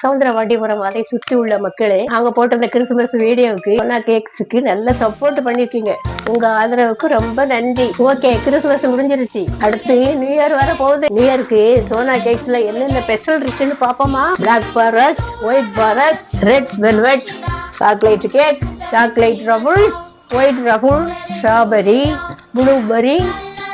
சவுந்தரவாண்டிபுரம் அதை சுற்றி உள்ள மக்களே, நாங்க போட்டிருந்த கிறிஸ்துமஸ் வீடியோவுக்கு சோனா கேக்ஸுக்கு நல்ல சப்போர்ட் பண்ணிருக்கீங்க. உங்க ஆதரவுக்கு ரொம்ப நன்றி. ஓகே, கிறிஸ்துமஸ் முடிஞ்சிருச்சு. அடுத்து நியூ இயர் வர போகுது. நியூ இயருக்கு சோனா கேக்ஸ்ல என்னென்ன ஸ்பெஷல் இருக்குன்னு பாப்போமா? Black forest, white forest, red velvet, chocolate cake, chocolate truffle, white truffle, strawberry, blueberry,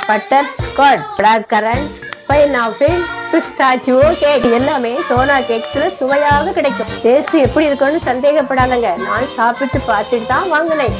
butter scotch, black currant, pineapple, pistachio cake எல்லாமே சோனா கேக்ஸ்ல சுவையாக கிடைக்கும். டேஸ்ட் எப்படி இருக்குன்னு சந்தேகப்படாதங்க. நான் சாப்பிட்டு பார்த்துட்டு தான் வாங்கினேன்.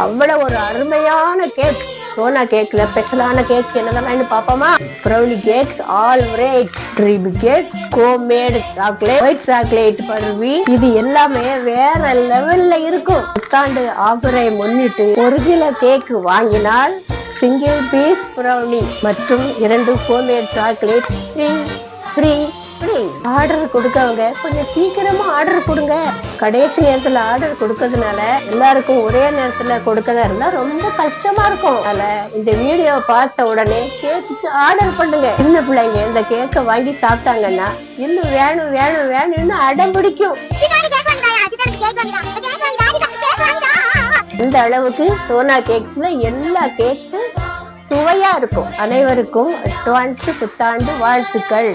அவ்வளவு ஒரு அருமையான கேக். சோனா கேக்ல ஸ்பெஷலான கேக் என்னெல்லாம் பாப்போமா? Brownie cake, all வெரைட் dream cake, homemade chocolate, white chocolate Parvi, இது எல்லாமே வேற லெவல்ல இருக்கும். புத்தாண்டு ஆஃபரை முன்னிட்டு ஒரு கிலோ கேக் வாங்கினால் சிங்கிள் பீஸ் ப்ரௌனி மற்றும் 2 ஹோம்மேட் சாக்லேட் ஃப்ரீ. ஆர்டர் கொடுக்கவங்க கொஞ்சம் சீக்கிரமா ஆர்டர் கொடுங்க. கடைசி நேரத்துல ஆர்டர் கொடுக்கறதுனால எல்லாருக்கும் ஒரே நேரத்துல கொடுக்கறதா இருந்தா ரொம்ப கஷ்டமா இருக்கும். அதனால இந்த வீடியோ பார்த்த உடனே கேக்கு ஆர்டர் பண்ணுங்க. சின்ன பிள்ளைங்க இந்த கேக்க வாங்கி சாப்பிட்டாங்கன்னா இன்னும் வேணும்னு அடம் பிடிக்கும். இந்த அளவுக்கு சோனா கேக்ஸ்ல எல்லா கேக்கும் சுவையா இருக்கும். அனைவருக்கும் அட்வான்ஸ் புத்தாண்டு வாழ்த்துக்கள்.